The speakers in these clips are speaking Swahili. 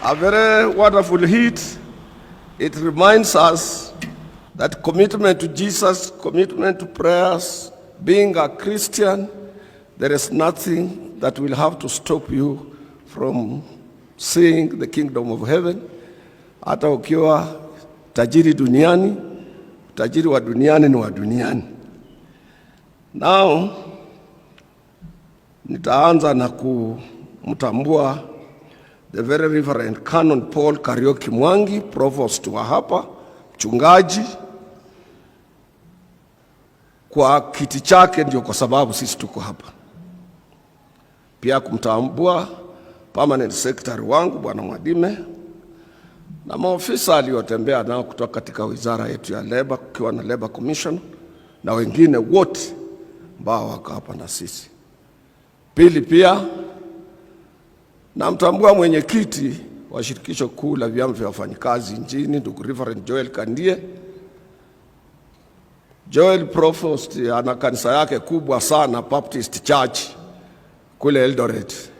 A very wonderful hit. It reminds us that commitment to Jesus, commitment to prayers, being a Christian, there is nothing that will have to stop you from seeing the kingdom of heaven. Hata ukiwa tajiri duniani, tajiri wa duniani ni wa duniani. Now, nitaanza na kumtambua the very Reverend Canon Paul Kariuki Mwangi, Provost wa hapa, mchungaji. Kwa kiti chake ndio kwa sababu sisi tuko hapa. Pia kumtambua Permanent Secretary wangu Bwana Mwadime na maofisa aliotembea nao kutoka katika wizara yetu ya Labor, kukiwa na Labor Commission na wengine wote ambao wako hapa na sisi. Pili, pia namtambua mwenyekiti wa shirikisho kuu la vyama vya wafanyikazi nchini ndugu Reverend Joel Kandie. Joel Provost ana kanisa yake kubwa sana Baptist Church kule Eldoret.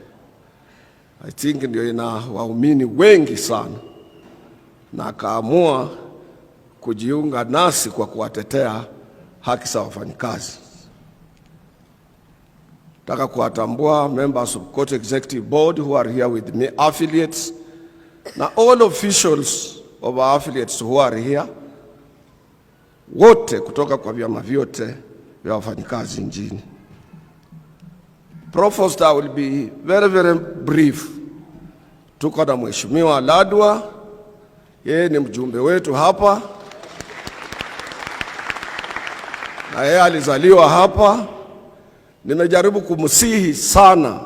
I think ndio ina waumini wengi sana, na akaamua kujiunga nasi kwa kuwatetea haki za wafanyikazi. Nataka kuwatambua members of Court Executive Board who are here with me, affiliates, na all officials of our affiliates who are here, wote kutoka kwa vyama vyote vya wafanyikazi nchini. Provost, I will be very, very brief. Tuko na Mheshimiwa Ladwa, yeye ni mjumbe wetu hapa, na yeye alizaliwa hapa. Nimejaribu kumsihi sana.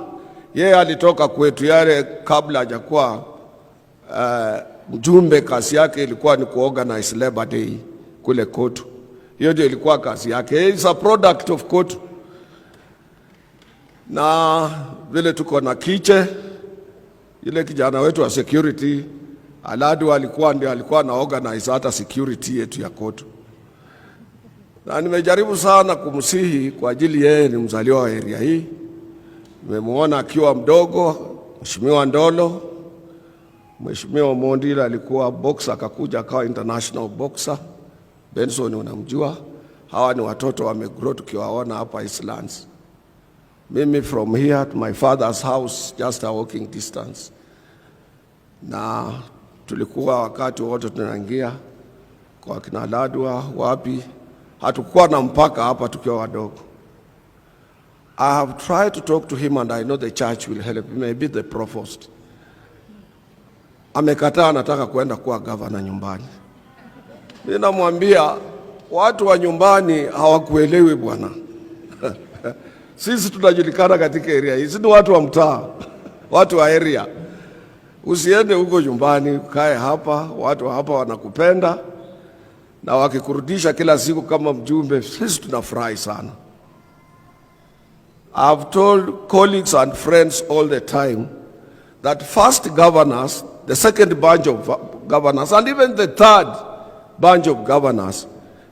Yeye alitoka kwetu yale kabla hajakuwa mjumbe. Kazi yake ilikuwa ni kuorganize Labor Day kule Kotu. Hiyo ndio ilikuwa kazi yake. He is a product of Kotu. Na vile tuko na Kiche, ile kijana wetu wa security, Aladu alikuwa na organize hata security yetu ya Kotu. Na nimejaribu sana kumsihi kwa ajili yeye ni mzaliwa wa area hii. Nimemuona akiwa mdogo, Mheshimiwa Ndolo, Mheshimiwa Mondila alikuwa boxer, akakuja akawa international boxer. Benson unamjua. Hawa ni watoto wamegrow tukiwaona hapa Islands. Mimi from here to my father's house just a walking distance. Na tulikuwa wakati wote tunaingia kwa kina Ladwa wapi, hatukuwa na mpaka hapa tukiwa wadogo. I have tried to talk to him and I know the church will help him, maybe the provost. Amekataa, anataka kwenda kuwa governor nyumbani. Ninamwambia watu wa nyumbani hawakuelewi bwana. Sisi tunajulikana katika area hii, sisi ni watu wa mtaa, watu wa area. Usiende huko nyumbani, ukae hapa, watu wa hapa wanakupenda. Na wakikurudisha kila siku kama mjumbe, sisi tunafurahi sana. I've told colleagues and friends all the time that first governors, the second bunch of governors, and even the third bunch of governors,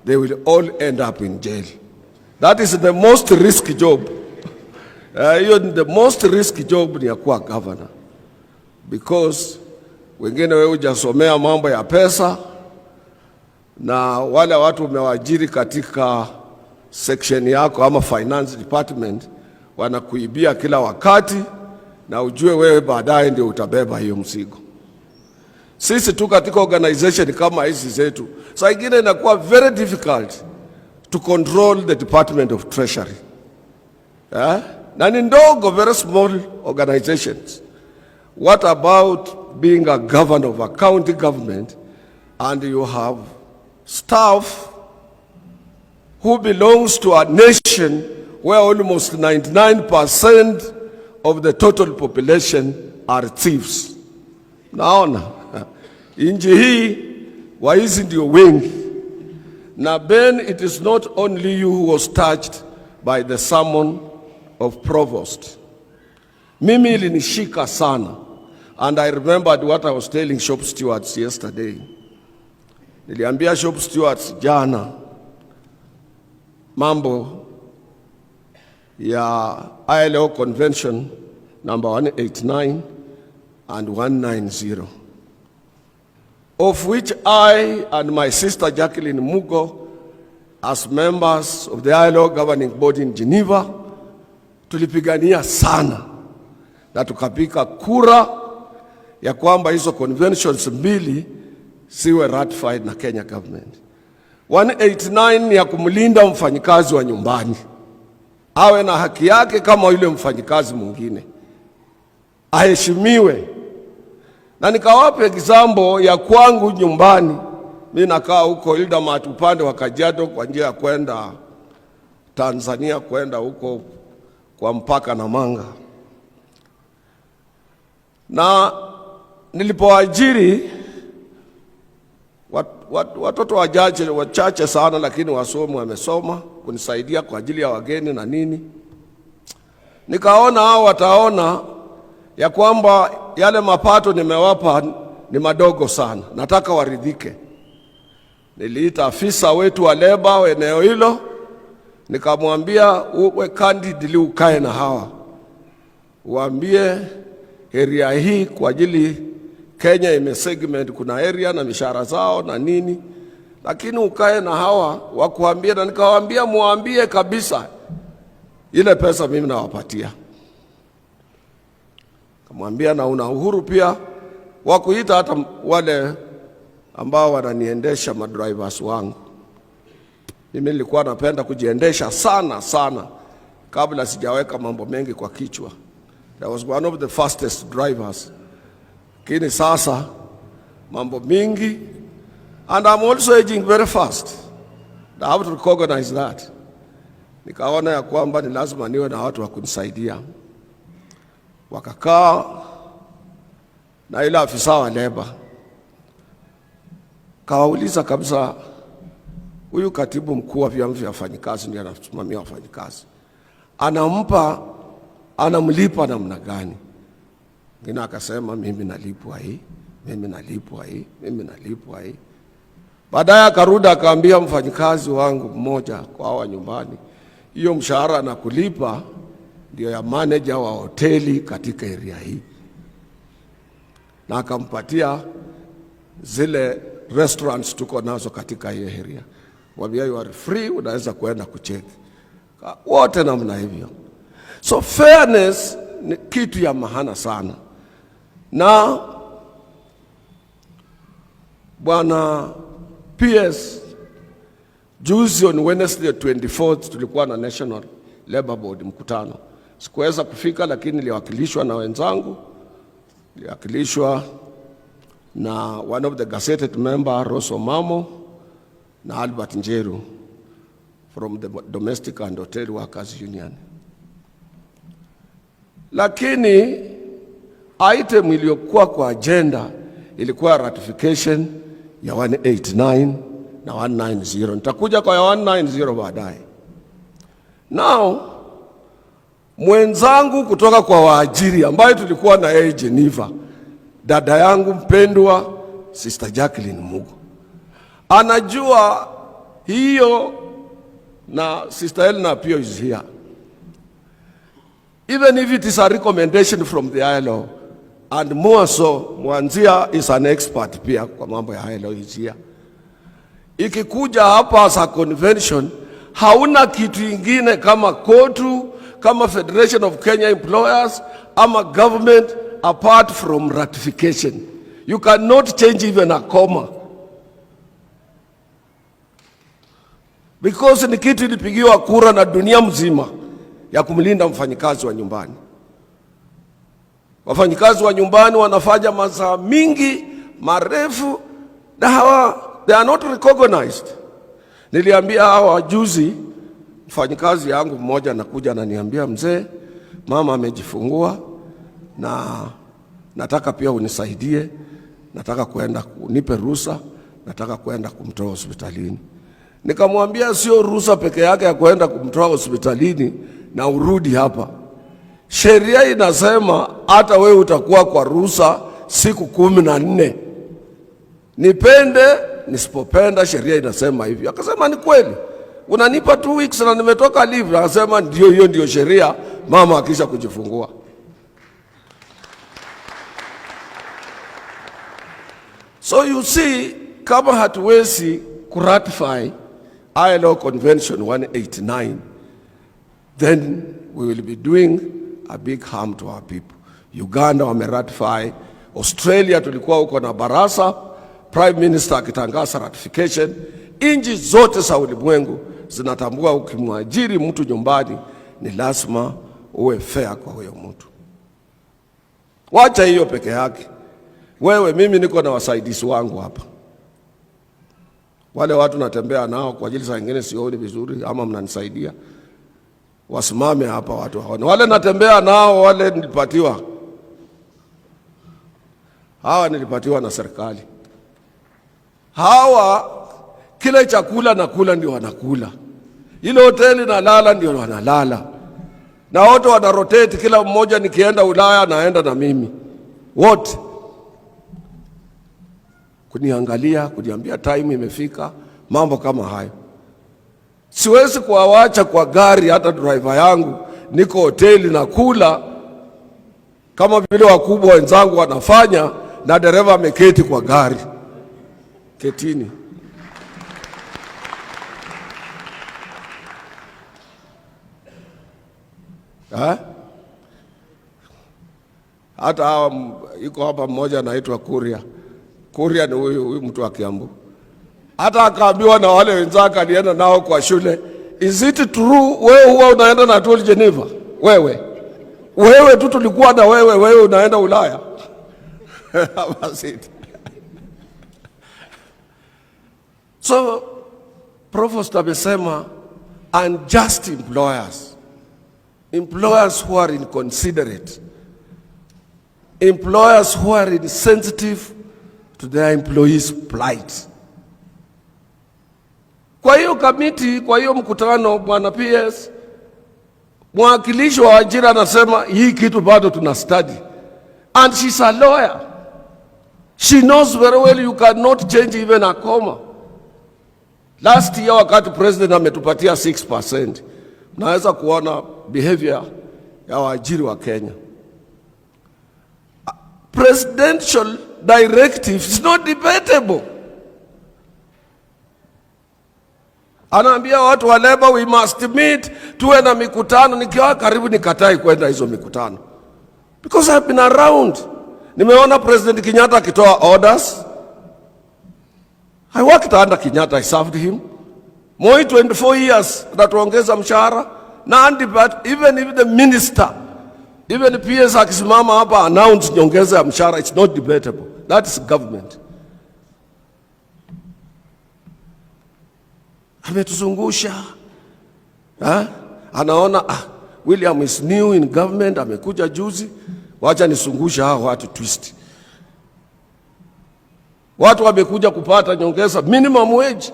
they will all end up in jail. That is the most risky job. The most risky job ni ya kuwa governor. Because wengine wewe hujasomea mambo ya pesa, na wale watu umewajiri katika section yako ama finance department wanakuibia kila wakati, na ujue wewe baadaye ndio utabeba hiyo mzigo. Sisi tu katika organization kama hizi zetu, saa ingine inakuwa very difficult to control the Department of Treasury. Na ni ndogo, very small organizations. What about being a governor of a county government and you have staff who belongs to a nation where almost 99% of the total population are thieves? Naona inji hii waizi ndio wengi. Na Ben, it is not only you who was touched by the sermon of Provost. Mimi ilinishika sana, and I remembered what I was telling shop stewards yesterday. Niliambia shop stewards jana mambo ya ILO convention number 189 and 190, of which I and my sister Jacqueline Mugo, as members of the ILO governing body in Geneva, tulipigania sana na tukapika kura ya kwamba hizo conventions mbili siwe ratified na Kenya government. 189 ya kumlinda mfanyikazi wa nyumbani, awe na haki yake kama yule mfanyikazi mwingine, aheshimiwe. Na nikawape example ya kwangu nyumbani. Mimi nakaa huko Ildamat upande wa Kajiado kwa njia ya kwenda Tanzania, kwenda huko kwa mpaka na Manga. Na nilipoajiri watoto wachache sana, lakini wasomi wamesoma kunisaidia kwa ajili ya wageni na nini, nikaona hao wataona ya kwamba yale mapato nimewapa ni madogo sana, nataka waridhike. Niliita afisa wetu wa leba wa eneo hilo, nikamwambia uwe candidly ukae na hawa, uambie area hii kwa ajili Kenya imesegment, kuna area na mishahara zao na nini, lakini ukae na hawa wakuambie. Na nikawaambia muambie kabisa ile pesa mimi nawapatia. Kamwambia na una uhuru pia wakuita hata wale ambao wananiendesha madrivers wangu. Mimi nilikuwa napenda kujiendesha sana sana kabla sijaweka mambo mengi kwa kichwa. I was one of the fastest drivers. Lakini sasa mambo mingi, and I'm also aging very fast. I have to recognize that. Nikaona ya kwamba ni lazima niwe na watu wa kunisaidia. Wakakaa na ile afisa wa leba, kawauliza kabisa, huyu katibu mkuu wa vyama vya wafanyikazi ndiye anasimamia wafanyikazi, anamlipa namna gani? Ngine akasema mimi nalipwa hii, mimi nalipwa hii, mimi nalipwa hii. Baadaye akarudi akaambia mfanyikazi wangu mmoja kwa hawa nyumbani, hiyo mshahara na kulipa ndio ya manager wa hoteli katika area hii. Na akampatia zile restaurants tuko nazo katika hiyo area. Wambia you are free, unaweza kuenda kucheki. Wote namna hivyo. So fairness ni kitu ya maana sana. Na Bwana PS, juzi on Wednesday 24th tulikuwa na National Labor Board mkutano. Sikuweza kufika, lakini niliwakilishwa na wenzangu, niliwakilishwa na one of the gazetted member Rosso Mamo na Albert Njeru from the Domestic and Hotel Workers Union. Lakini item iliyokuwa kwa agenda ilikuwa ratification ya 189 na 190. Nitakuja kwa ya 190 baadaye. Now, mwenzangu kutoka kwa waajiri ambaye tulikuwa na yeye Geneva, dada yangu mpendwa Sister Jacqueline Mugo, anajua hiyo, na Sister Elna pia is here. Even if it is a recommendation from the ILO, and more so, Mwanzia is an expert pia kwa mambo ya ILO is here. Ikikuja hapa as a convention, hauna kitu ingine kama kotu, kama Federation of Kenya Employers, ama government apart from ratification. You cannot change even a comma. Because ni kitu ilipigiwa kura na dunia mzima ya kumlinda mfanyikazi wa nyumbani. Wafanyikazi wa nyumbani wanafanya masaa mingi marefu na hawa, they are not recognized. Niliambia hawa juzi, mfanyikazi yangu mmoja anakuja ananiambia, mzee, mama amejifungua na nataka pia unisaidie, nataka kwenda unipe ruhusa, nataka kwenda kumtoa hospitalini. Nikamwambia sio ruhusa peke yake ya kwenda kumtoa hospitalini na urudi hapa. Sheria inasema hata wewe utakuwa kwa ruhusa siku 14. Nipende nisipopenda, sheria inasema hivyo. Akasema ni kweli, unanipa 2 weeks na nimetoka leave. Akasema ndio, hiyo ndio sheria mama akisha kujifungua. So you see, kama hatuwezi kuratify ILO Convention 189, then we will be doing a big harm to our people. Uganda wameratify, Australia tulikuwa huko na barasa, Prime Minister akitangaza ratification. Inji zote za ulimwengu zinatambua ukimwajiri mtu nyumbani ni lazima uwe fair kwa huyo mtu. Wacha hiyo peke yake. Wewe, mimi niko na wasaidizi wangu hapa. Wale watu natembea nao kwa ajili saa nyingine sioni vizuri ama mnanisaidia. Wasimame hapa watu waone. Wale natembea nao, wale nilipatiwa. Hawa nilipatiwa na serikali. Hawa kile chakula nakula ndio wanakula. Ile hoteli nalala ndio wanalala. Na wote wana rotate, kila mmoja nikienda Ulaya naenda na mimi. Wote kuniangalia, kuniambia time imefika, mambo kama hayo. Siwezi kuawacha kwa gari hata driver yangu, niko hoteli na kula kama vile wakubwa wenzangu wanafanya, na dereva ameketi kwa gari. Ketini. Hata hawa yuko hapa mmoja anaitwa Kuria. Kuria ni huyu mtu wa Kiambu. Hata akaambiwa na wale wenzake alienda nao kwa shule, is it true wewe huwa unaenda na Atwoli Geneva? Wewe tu tulikuwa na wewe unaenda Ulaya. So Provost amesema unjust employers who are inconsiderate, employers who are insensitive to their employees' plight. Kwa hiyo kamiti, kwa hiyo mkutano, bwana PS, mwakilishi wa ajira anasema hii kitu bado tuna study. And she's a lawyer. She knows very well you cannot change even a comma. Last year wakati president ametupatia 6%, naweza kuona behavior ya waajiri wa Kenya. Presidential directive is not debatable. Anaambia watu wa labor we must meet, tuwe na mikutano. Nikiwa karibu nikatai kwenda hizo mikutano, because I've been around. Nimeona President Kenyatta akitoa orders. I worked under Kenyatta, I served him. Moi 24 years natuongeza mshahara. But even if the minister, even the PS akisimama hapa announce nyongeza ya mshahara, it's not debatable. That is government. Ametuzungusha. Anaona William is new in government, amekuja juzi, wacha nisungusha hao watu twist. Watu wamekuja kupata nyongeza minimum wage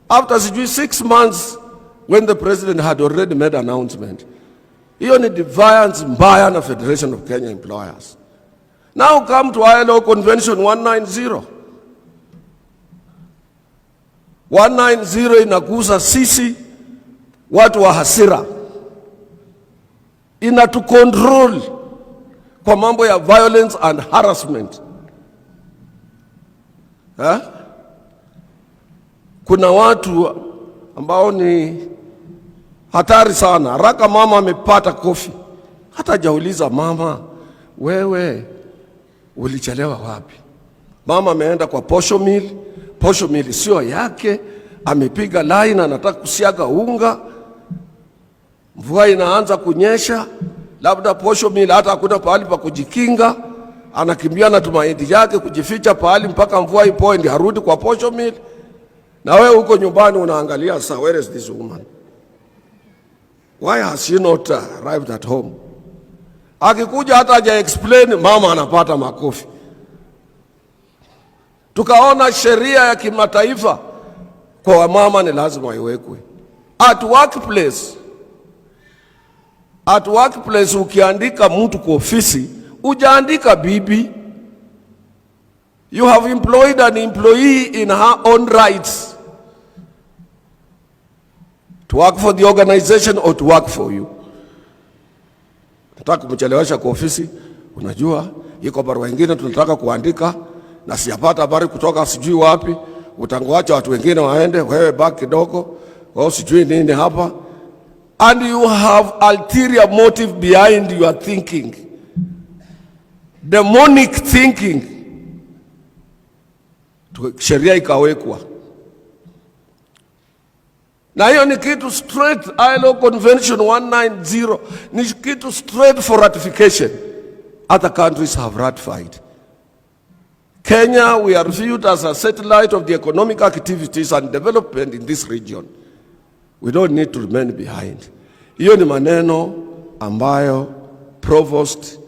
after sijui 6 months when the president had already made announcement. Hiyo ni defiance mbaya na Federation of Kenya Employers. Now come to ILO Convention 190. 190 inakuza sisi watu wa hasira. Inatu control kwa mambo ya violence and harassment. Kuna watu ambao ni hatari sana. Haraka mama amepata kofi, hata hajauliza mama, wewe ulichelewa wapi? Mama ameenda kwa posho mill sio yake, amepiga line, anataka kusiaga unga. Mvua inaanza kunyesha, labda posho mill hata hakuna pahali pa kujikinga, anakimbia na tumaindi yake kujificha pahali mpaka mvua ipoe ndio arudi kwa posho mill. Na wewe uko nyumbani unaangalia, sir, where is this woman? Why has she not arrived at home? Akikuja hata haja explain, mama anapata makofi. Tukaona sheria ya kimataifa kwa wamama ni lazima iwekwe. At workplace ukiandika mtu kwa ofisi, ujaandika bibi. You have employed an employee in her own rights to work for the organization or to work for you. Nataka kumchelewesha kwa ofisi, unajua iko barua nyingine tunataka kuandika, na sijapata habari kutoka sijui wapi, utangoacha watu wengine waende, wewe baki kidogo, wao sijui nini hapa. And you have ulterior motive behind your thinking, demonic thinking. Sheria ikawekwa, na hiyo ni kitu straight. ILO Convention 190 ni kitu straight for ratification. Other countries have ratified. Kenya, we are viewed as a satellite of the economic activities and development in this region. We don't need to remain behind. Hiyo ni maneno ambayo Provost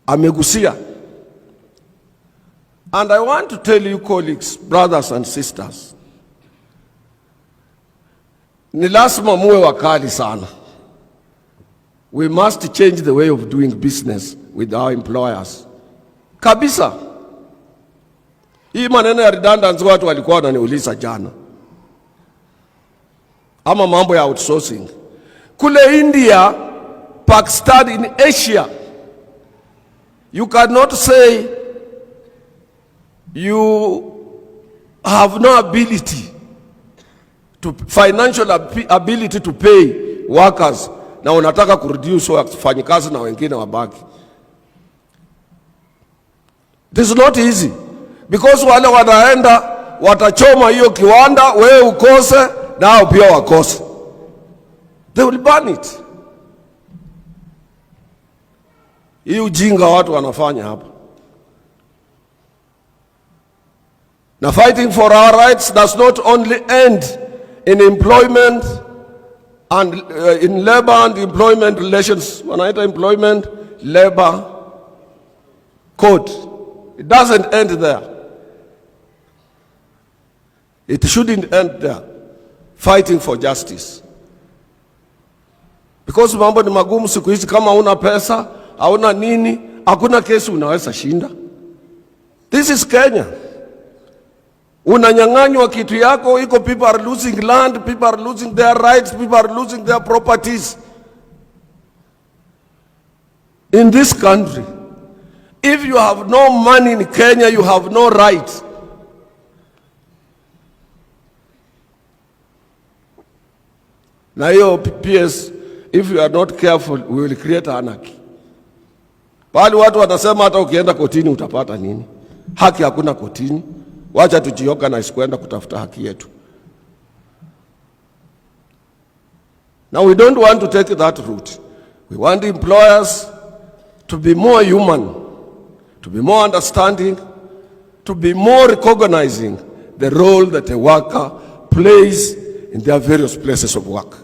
amegusia. And I want to tell you, colleagues, brothers and sisters, ni lazima muwe wakali sana. We must change the way of doing business with our employers. Kabisa. Hii maneno ya redundancy watu walikuwa wananiuliza jana. Ama mambo ya outsourcing. Kule India, Pakistan, in Asia, you cannot say you have no ability to financial ability to pay workers na unataka kureduce wafanyikazi na wengine wabaki. It is not easy because wale wanaenda watachoma hiyo kiwanda, wewe ukose nao pia wakose. They will burn it. Hii ujinga watu wanafanya hapa. Now, fighting for our rights does not only end in employment and in labor and employment relations. Wanaita employment labor code. It doesn't end there. It shouldn't end there. Fighting for justice. Because mambo ni magumu siku hizi, kama una pesa, hauna nini, hakuna kesi unaweza shinda. This is Kenya. Unanyang'anywa kitu yako, iko, people are losing land, people are losing their rights, people are losing their properties. In this country, if you have no money in Kenya, you have no rights. Na hiyo PS, if you are not careful, we will create anarchy. Bali watu wanasema hata ukienda kotini utapata nini? Haki hakuna kotini. Wacha tujioka na isikwenda kutafuta haki yetu. Now we don't want to take that route. We want employers to be more human, to be more understanding, to be more recognizing the role that a worker plays in their various places of work.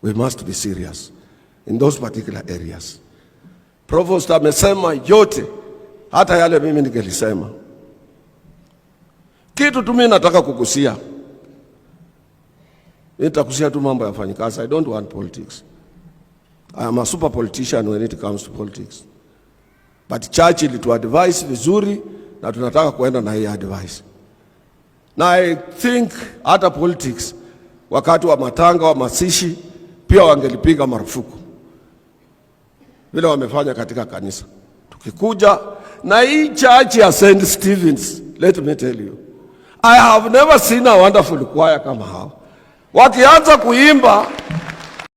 We must be serious in those particular areas. Provost amesema yote, hata yale mimi ningelisema. Kitu tu mimi nataka kugusia. Nitakusia tu mambo ya wafanyikazi. I don't want politics. I am a super politician when it comes to politics. But church ilitu advise vizuri na tunataka kuenda na hii advice. Na I think hata politics wakati wa matanga wa masishi pia wangelipiga marufuku vile wamefanya katika kanisa. Tukikuja na hii church ya St. Stephen's, let me tell you, I have never seen a wonderful choir kama hao. Wakianza kuimba